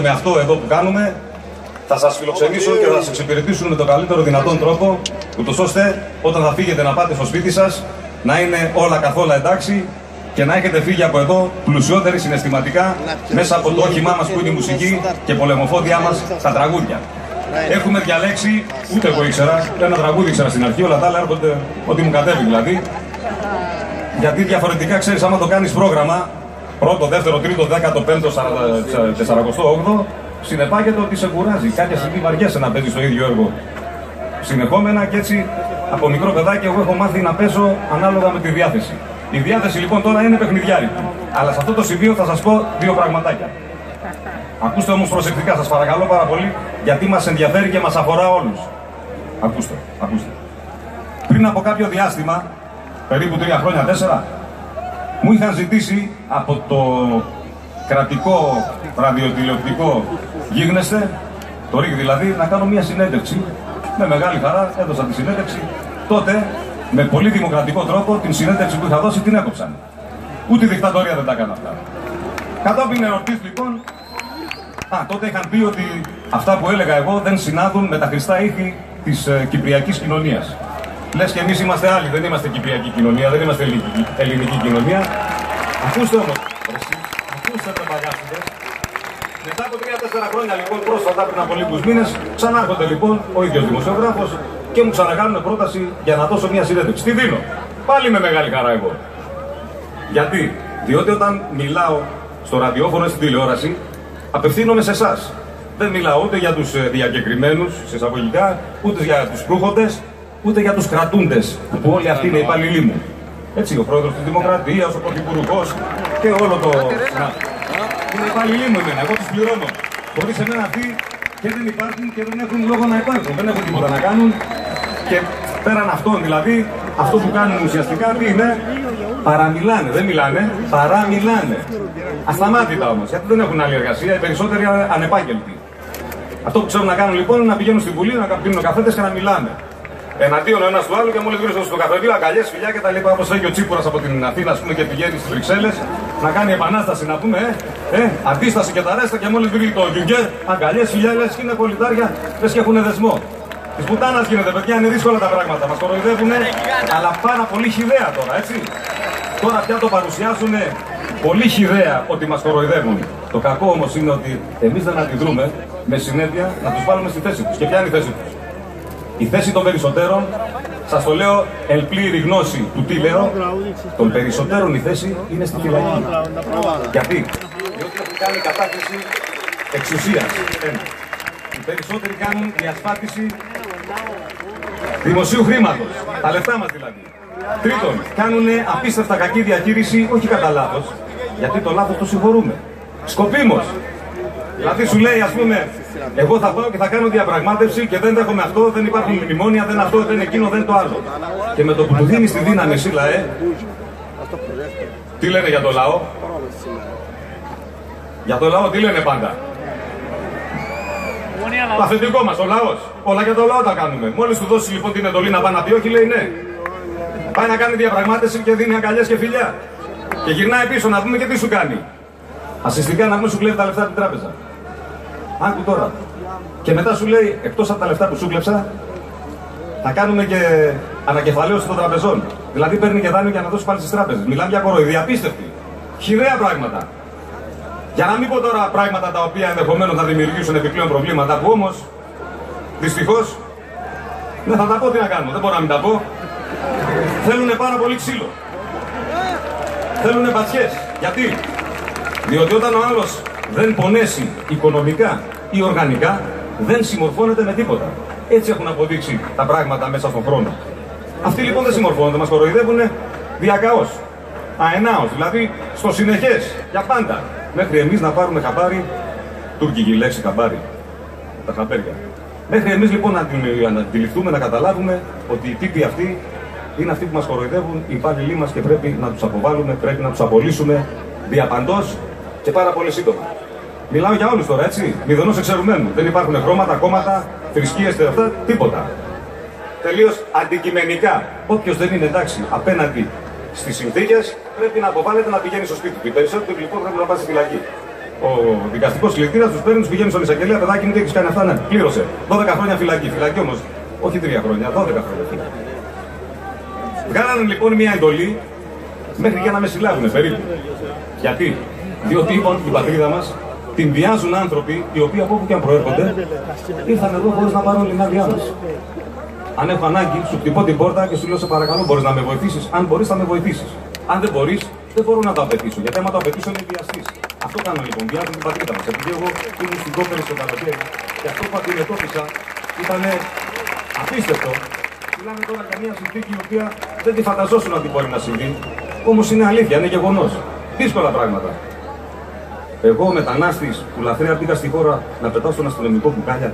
Με αυτό εδώ που κάνουμε, θα σας φιλοξενήσουν και θα σας εξυπηρετήσουν με τον καλύτερο δυνατόν τρόπο, ούτως ώστε όταν θα φύγετε να πάτε στο σπίτι σας, να είναι όλα καθόλου εντάξει και να έχετε φύγει από εδώ πλουσιότεροι συναισθηματικά μέσα από το όχημά μας που είναι η μουσική και πολεμοφόδια μας τα τραγούδια. Έχουμε διαλέξει, ούτε εγώ ήξερα, ένα τραγούδι ήξερα στην αρχή, όλα τα άλλα έρχονται ό,τι μου κατέβει δηλαδή. Γιατί διαφορετικά ξέρεις, άμα το κάνεις πρόγραμμα, πρώτο, δεύτερο, τρίτο, 15ο, 48ο, συνεπάγεται ότι σε κουράζει. Κάποια στιγμή βαριέσαι να παίζεις το ίδιο έργο συνεχόμενα και έτσι από μικρό παιδάκι εγώ έχω μάθει να παίζω ανάλογα με τη διάθεση. Η διάθεση λοιπόν τώρα είναι παιχνιδιάρικη. Αλλά σε αυτό το σημείο θα σας πω δύο πραγματάκια. Ακούστε όμως προσεκτικά, σας παρακαλώ πάρα πολύ, γιατί μας ενδιαφέρει και μας αφορά όλους. Ακούστε. Πριν από κάποιο διάστημα, περίπου 3 χρόνια, 4, μου είχαν ζητήσει από το κρατικό ραδιοτηλεοπτικό γίγνεσθε, το ΡΙΚ δηλαδή, να κάνω μια συνέντευξη. Με μεγάλη χαρά έδωσα τη συνέντευξη. Τότε, με πολύ δημοκρατικό τρόπο, την συνέντευξη που είχα δώσει την έκοψαν. Ούτε η δικτατορία δεν τα έκανε αυτά. Κατόπιν εορτής λοιπόν, τότε είχαν πει ότι αυτά που έλεγα εγώ δεν συνάδουν με τα χρηστά ήθη της κυπριακής κοινωνίας. Λες και εμείς είμαστε άλλοι, δεν είμαστε κυπριακή κοινωνία, δεν είμαστε ελληνική κοινωνία. Ακούστε όμως, ακούστε τα παγάσιδες. Μετά από 3-4 χρόνια λοιπόν, πρόσφατα πριν από λίγους μήνες, ξανάρχονται λοιπόν ο ίδιος δημοσιογράφος και μου ξανακάνουν πρόταση για να δώσω μια συνέντευξη. Τι δίνω, πάλι με μεγάλη χαρά εγώ. Γιατί, διότι όταν μιλάω στο ραδιόφωνο ή στην τηλεόραση, απευθύνομαι σε εσάς. Δεν μιλάω ούτε για τους διακεκριμένους, σε εισαγωγικά, ούτε για τους προύχοντες, ούτε για τους κρατούντες, που όλοι αυτοί είναι υπαλληλοί μου. Έτσι, ο πρόεδρος της Δημοκρατίας, ο πρωθυπουργός και όλο το συνάδελφο. Είναι υπαλληλοί μου εμένα, εγώ τους πληρώνω. Χωρίς εμένα αυτοί και δεν υπάρχουν και δεν έχουν λόγο να υπάρχουν. Δεν έχουν τίποτα να κάνουν και πέραν αυτών δηλαδή, αυτό που κάνουν ουσιαστικά τι είναι, παραμιλάνε, δεν μιλάνε, παραμιλάνε. Ασταμάτητα όμως, γιατί δεν έχουν άλλη εργασία, οι περισσότεροι ανεπάγγελτοι. Αυτό που ξέρουν να κάνουν λοιπόν είναι να πηγαίνουν στη Βουλή, να πίνουν καφέτες και να μιλάνε. Εναντίον ο ένας του άλλου και μόλις βρίσκονται στο καφεδίο, αγκαλιές, φιλιά και τα λοιπά. Όπως έχει ο Τσίπουρας από την Αθήνα, ας πούμε, και πηγαίνει στις Βρυξέλλες να κάνει επανάσταση, να πούμε, αντίσταση και τα ρέστα. Και μόλις βρει το Γιουγκέρ, αγκαλιές, φιλιά, λες και είναι πολιτάρια, λες και έχουν δεσμό. Της πουτάνας γίνεται, παιδιά, είναι δύσκολα τα πράγματα. Μας κοροϊδεύουνε, αλλά πάρα πολύ χυδαία τώρα, έτσι. Τώρα πια το παρουσιάζουν πολύ χυδαία ότι μας κοροϊδεύουν. Το κακό όμως είναι ότι εμείς δεν αντιδρούμε με συνέπεια να τους βάλουμε στη θέση τους. Και ποια είναι η θέση τους? Η θέση των περισσότερων, σας το λέω εν πλήρη γνώση του τι λέω, των περισσότερων η θέση είναι στη φυλακή. Γιατί? Διότι έχουν κάνει κατάχρηση εξουσίας. Οι περισσότεροι κάνουν διασπάτηση δημοσίου χρήματος. Τα λεφτά μας δηλαδή. Τρίτον, κάνουν απίστευτα κακή διαχείριση, όχι κατά λάθος, γιατί το λάθος το συγχωρούμε. Σκοπίμως. Δηλαδή σου λέει, ας πούμε, εγώ θα πάω και θα κάνω διαπραγμάτευση και δεν δέχομαι αυτό, δεν υπάρχουν μνημόνια, δεν αυτό, δεν εκείνο, δεν το άλλο. Και με το που του δίνεις τη δύναμη εσύ λαέ, τι λένε για το λαό? Για το λαό τι λένε πάντα? Το αφεντικό μας, ο λαός. Όλα για το λαό τα κάνουμε. Μόλις του δώσεις λοιπόν την εντολή να πάει να πει όχι, λέει ναι. Πάει να κάνει διαπραγμάτευση και δίνει αγκαλιές και φιλιά. Και γυρνάει πίσω να πούμε και τι σου κάνει. Ασυστικά να πούμε σου κλέβει τα λεφτά από την τράπεζα. Άκου τώρα. Και μετά σου λέει, εκτός από τα λεφτά που σου κλέψα, θα κάνουμε και ανακεφαλαίωση των τραπεζών. Δηλαδή παίρνει και δάνειο για να δώσει πάλι στις τράπεζες. Μιλάμε για κοροϊδία απίστευτη. Χυδαία πράγματα. Για να μην πω τώρα πράγματα τα οποία ενδεχομένως θα δημιουργήσουν επιπλέον προβλήματα, που όμως δυστυχώς δεν θα τα πω, τι να κάνουμε, δεν μπορώ να μην τα πω. Θέλουνε πάρα πολύ ξύλο. Θέλουνε μπατιές. Γιατί? Διότι όταν ο άλλος δεν πονέσει οικονομικά ή οργανικά, δεν συμμορφώνεται με τίποτα. Έτσι έχουν αποδείξει τα πράγματα μέσα στον χρόνο. Αυτοί λοιπόν δεν συμμορφώνονται, μας κοροϊδεύουν διακαώς. Αενάως, δηλαδή στο συνεχές, για πάντα. Μέχρι εμείς να πάρουμε χαμπάρι, τουρκική λέξη χαμπάρι, τα χαμπέρια. Μέχρι εμείς λοιπόν να αντιληφθούμε, να καταλάβουμε ότι οι τύποι αυτοί είναι αυτοί που μας κοροϊδεύουν, οι υπάλληλοι μας και πρέπει να τους αποβάλουμε, πρέπει να τους απολύσουμε διαπαντός και πάρα πολύ σύντομα. Μιλάω για όλους τώρα, έτσι, μηδενός εξαιρουμένου. Δεν υπάρχουν χρώματα, κόμματα, θρησκείες, αυτά, τίποτα. Τελείως αντικειμενικά. Όποιος δεν είναι εντάξει απέναντι στις συνθήκες πρέπει να αποβάλλεται να πηγαίνει στο σπίτι του. Οι περισσότεροι λοιπόν πρέπει να πάνε στη φυλακή. ο δικαστικός κλητήρας, τους παίρνει, τους πηγαίνει στον εισαγγελέα, παιδάκι μου, τι έχεις κάνει αυτά, ναι, πλήρωσε. 12 χρόνια φυλακή. Φυλακή όμως, όχι 3 χρόνια, 12 χρόνια φυλακή. Βγάλανε λοιπόν μια εντολή μέχρι και να με συλλάβουνε περίπου. Γιατί? Διότι είπαν ότι την πατρίδα μας την βιάζουν άνθρωποι οι οποίοι από όπου και αν προέρχονται ήρθαν εδώ χωρίς να πάρουν την άδειά μας. Αν έχω ανάγκη, σου χτυπώ την πόρτα και σου λέω: σε παρακαλώ, μπορείς να με βοηθήσεις? Αν μπορείς, θα με βοηθήσεις. Αν δεν μπορείς, δεν μπορώ να το απαιτήσω. Γιατί άμα το απαιτήσω, είναι βιαστής. Αυτό κάνω λοιπόν. Βιάζουν την πατρίδα μας. Επειδή εγώ ήμουν στην Κόπερη στο καλοκαίρι και αυτό που αντιμετώπισα ήταν απίστευτο. Μιλάμε τώρα για μια συνθήκη η οποία δεν τη φανταζόσουν ότι μπορεί να συμβεί. Όμως είναι αλήθεια, είναι γεγονός. Δύσκολα πράγματα. Εγώ, ο μετανάστης που λαθρέα μπήκα στη χώρα να πετάω στον αστυνομικό μπουκάλια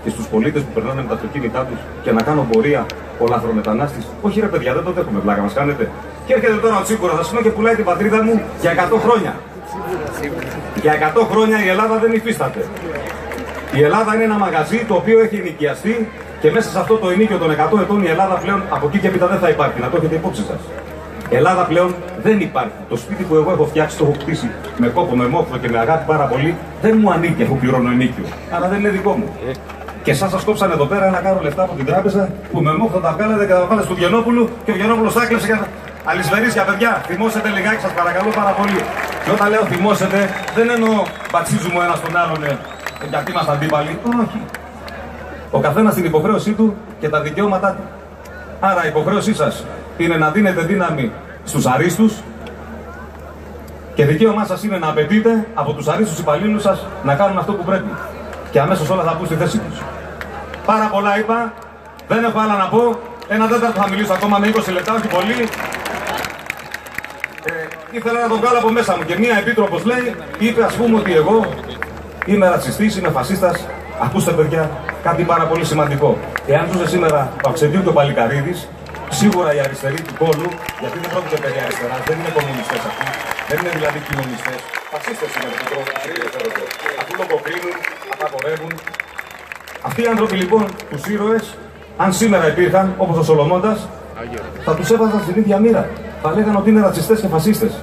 και στους πολίτες που περνάνε με τα αυτοκίνητά τους και να κάνω πορεία ο λαθρομετανάστης. Όχι ρε παιδιά, δεν το δέχομαι, πλάκα μας κάνετε. Και έρχεται τώρα ο Τσίπουρας, ας πούμε, και πουλάει την πατρίδα μου για 100 χρόνια. Για 100 χρόνια η Ελλάδα δεν υφίσταται. Η Ελλάδα είναι ένα μαγαζί το οποίο έχει ενοικιαστεί και μέσα σε αυτό το ενίκιο των 100 ετών η Ελλάδα πλέον από εκεί και έπειτα δεν θα υπάρχει. Να το έχετε υπόψη σας. Η Ελλάδα πλέον δεν υπάρχει. Το σπίτι που εγώ έχω φτιάξει, το έχω κτίσει με κόπο, με μόχθο και με αγάπη πάρα πολύ, δεν μου ανήκει, έχω πληρώνω ενίκιο. Άρα δεν είναι δικό μου. Και εσάς σας κόψαν εδώ πέρα ένα κάρο λεφτά από την τράπεζα που με μόχθο τα βγάλετε και τα βάλετε στο Βιενόπουλου και ο Βιενόπουλος τα έκλεψε για αλυσβερίσια, παιδιά. Θυμώσετε λιγάκι, σας παρακαλώ πάρα πολύ. Και όταν λέω θυμώσετε, δεν εννοώ μπατσίζουμε ο ένας τον άλλον γιατί είμαστε αντίπαλοι. Όχι. Ο καθένας την υποχρέωσή του και τα δικαιώματά του. Άρα η υποχρέωσή σας είναι να δίνετε δύναμη στους αρίστους και δικαίωμά σας είναι να απαιτείτε από τους αρίστους υπαλλήλους σας να κάνουν αυτό που πρέπει. Και αμέσως όλα θα μπουν στη θέση τους. Πάρα πολλά είπα, δεν έχω άλλα να πω. Ένα τέταρτο θα μιλήσω ακόμα με 20 λεπτά, όχι πολύ. Ήθελα να το βγάλω από μέσα μου και μία επίτροπος λέει, είπε ας πούμε ότι εγώ είμαι ρατσιστής, είμαι φασίστας. Ακούστε παιδιά, κάτι πάρα πολύ σημαντικό. Εάν ζούσε σήμερα ο Παυξεντίου και ο Παλικαρίδης, σίγουρα οι αριστεροί του κόλου, γιατί δεν πρόκειται περί αριστεράς, δεν είναι κομμουνιστές αυτοί, δεν είναι δηλαδή κοινωνιστές. Φασίστες είναι αυτοί λογοκρίνουν, απαγορεύουν. Αυτοί οι άνθρωποι λοιπόν, τους ήρωες, αν σήμερα υπήρχαν, όπως ο Σολομώντας, θα τους έβαζαν στην ίδια μοίρα. Θα λέγανε ότι είναι ρατσιστές και φασίστες.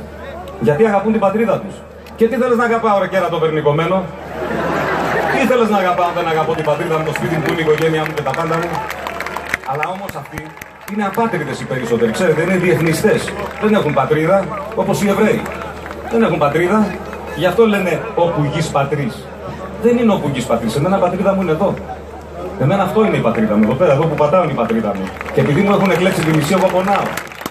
Γιατί αγαπούν την πατρίδα τους. Και τι θέλεις να αγαπάω, ρε κέρατο περνικωμένο? Τι θέλεις να αγαπάω, δεν αγαπώ την πατρίδα μου, το σπίτι μου, την οικογένειά μου και τα πάντα μου? Αλλά όμως αυτοί είναι απάτριδες οι περισσότεροι. Ξέρετε, είναι διεθνιστές. Δεν έχουν πατρίδα, όπως οι Εβραίοι. Δεν έχουν πατρίδα, γι' αυτό λένε όπου γης πατρίς. Δεν είναι όπου γης πατρίς. Εμένα πατρίδα μου είναι εδώ. Εμένα αυτό είναι η πατρίδα μου. Εδώ πέρα, εδώ που πατάω είναι η πατρίδα μου. Και επειδή μου έχουν εκλέξει τη μισή, εγώ πονάω.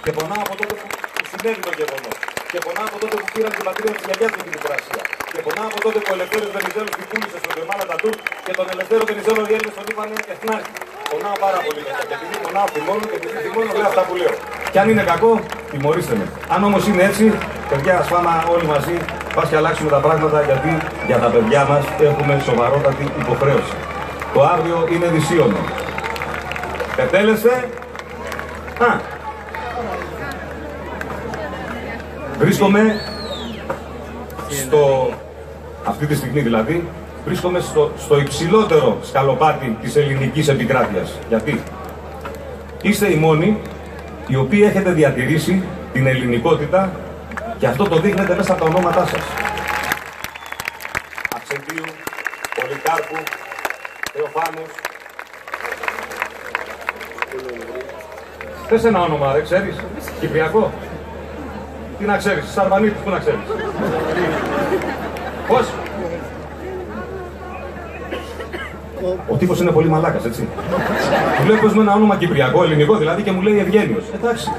Και πονάω από τότε που συνέβη το γεγονός. Και πονάω από τότε που πήραν την πατρίδα της γιαγιάς μου την Μικρασία. Και πονάω από τότε που ο Ελευθέρος Βενιζέλος την πούλησε στον Κεμάλα Τατούρκ και τον Ελευθέρο Βενιζέλο οι Έλληνες τον είπανε εθνάρχη. Πονάω πάρα πολύ για αυτό. Και επειδή πονάω θυμώνω και επειδή θυμώνω λέω αυτά που λέω. Και αν είναι κακό, τιμωρήστε με. Αν όμως είναι έτσι, παιδιά, ας πάμε όλοι μαζί, πας και αλλάξουμε τα πράγματα γιατί για τα παιδιά μας έχουμε σοβαρότατη υποχρέωση. Το αύριο είναι δυσίωνο. Κατέλεσε. Βρίσκομαι αυτή τη στιγμή δηλαδή, βρίσκομαι στο υψηλότερο σκαλοπάτι της ελληνικής επικράτειας. Γιατί είστε οι μόνοι οι οποίοι έχετε διατηρήσει την ελληνικότητα και αυτό το δείχνετε μέσα από τα ονόματά σας. Αυξεντίου, Πολυκάρπου, Θεοφάνους. Θες ένα όνομα, δεν ξέρεις? Κυπριακό. Τι να ξέρεις, Σαρβανίτης, πού να ξέρεις? Πώς? Ο τύπος είναι πολύ μαλάκας, έτσι. Του λέω πως με ένα όνομα κυπριακό, ελληνικό δηλαδή και μου λέει Ευγένιος. Εντάξει,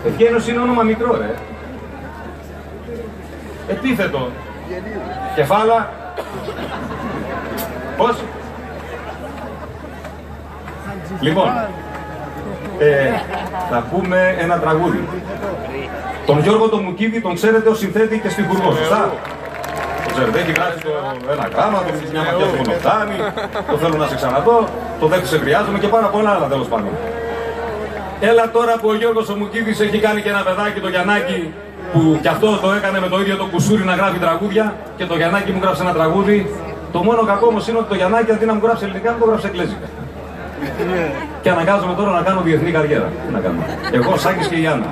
Ευγένιος είναι όνομα μικρό, ρε. Επίθετο. Κεφάλα. Πώς? Λοιπόν, θα πούμε ένα τραγούδι. Τον Γιώργο τον Μουκίδη τον ξέρετε ως συνθέτη και στιχουργό, σωστά? Το ξέρετε, έχει γράψει ένα γράμμα, το μια ματιά στο μονοκτάνι, το θέλω να σε ξαναδώ, το δεν σε χρειάζομαι και πάρα πολλά άλλα τέλος πάντων. Έλα τώρα που ο Γιώργος ο Μουκίδης έχει κάνει και ένα παιδάκι, το Γιαννάκι, που κι αυτό το έκανε με το ίδιο το κουσούρι να γράφει τραγούδια και το Γιαννάκι μου γράψε ένα τραγούδι. Το μόνο κακό όμως είναι ότι το Γιαννάκι αντί να μου γράψει ελληνικά, μου το γράψε εγγλέζικα. Και αναγκάζομαι τώρα να κάνω διεθνή καριέρα. Τι να κάνω. Εγώ, ο Σάκης και η Άννα.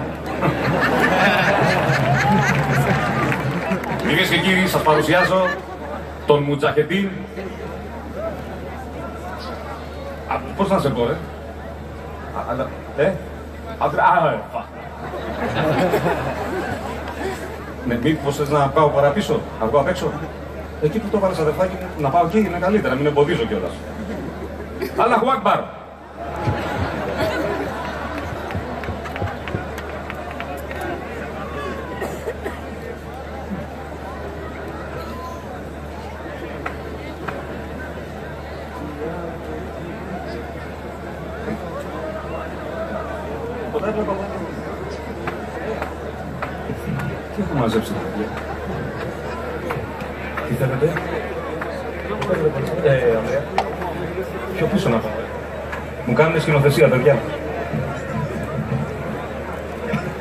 Κυρίες και κύριοι, σας παρουσιάζω τον Μουτζαχετίν. Πώς να σε πω, Ναι, μήπως θες να πάω παραπίσω, να βγω απ' έξω. Εκεί που το βάλες αδερφάκι μου, να πάω εκεί είναι καλύτερα, μην εμποδίζω κιόλας. Αλλάχου Ακμπαρ. Τι έχω μαζέψει, παιδιά. Τι θέλετε. Ανδρέα. Πιο πίσω να πάω. Μου κάνουν σκηνοθεσία, παιδιά.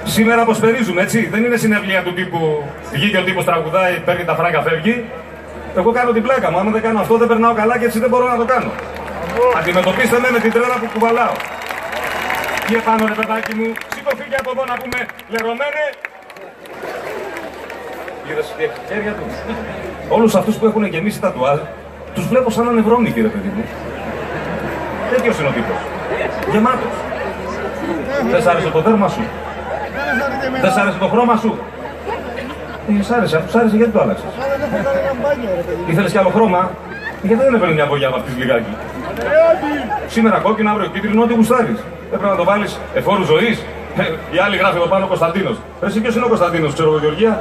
Σήμερα αποσπερίζουμε, έτσι. Δεν είναι συναυλία του τύπου βγήκε ο τύπος τραγουδάει, παίρνει τα φράγκα, φεύγει. Εγώ κάνω την πλάκα μου. Άμα δεν κάνω αυτό, δεν περνάω καλά και έτσι δεν μπορώ να το κάνω. Αντιμετωπίστε με την τρέλα που κουβαλάω. Και πάνω ρε παιδάκι μου, σήκω φύγε από εδώ να πούμε λερωμένε. Είδες και χέρια του. Όλους αυτούς που έχουν γεμίσει τα τουάλ, τους βλέπω σαν ανευρώνικοι ρε παιδί μου. Τέτοιος είναι ο τύπος. Γεμάτος. Δεν σ' άρεσε το δέρμα σου. Δεν σ' άρεσε το χρώμα σου. Σ' άρεσε, αφού σ' άρεσε γιατί το άλλαξες. Ήθελες κι άλλο χρώμα. Γιατί δεν έπαιρνε μια βογιά από αυτής λιγάκι. Σήμερα κόκκινο, αύριο κίτρινο, ό,τι γουστάρεις. Δεν πρέπει να το βάλεις εφόρου ζωής. Οι άλλοι γράφει εδώ πάνω Κωνσταντίνος. Εσύ ποιος είναι ο Κωνσταντίνος, ξέρω εγώ Γεωργία.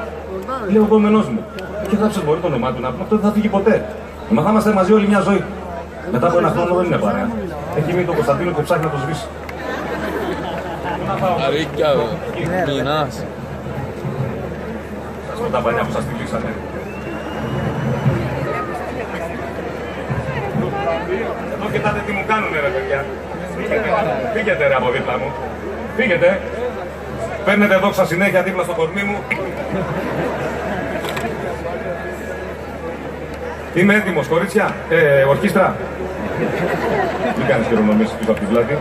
Λέω εγώ μενός μου. Και γράψε μπορεί το όνομά του να πούμε, αυτό δεν θα φύγει ποτέ. Μα θα είμαστε μαζί όλη μια ζωή. Μετά από ένα χρόνο δεν είναι παρέα. Έχει μείνει το Κωνσταντίνο και ψάχνει να το σβήσει. Αρίκια, μηνάς. Σας πω τα πανιά που σας τυλίξανε. Εδώ κοιτάτε τι μου κάνουνε ρε παιδιά. Φύγετε ρε από δίπλα μου. Φύγετε. Παίρνετε δόξα συνέχεια δίπλα στο κορμί μου. Είμαι έτοιμος, κορίτσια. Ορχήστρα. Μην κάνεις χειρονομίες πίσω από την πλάτη.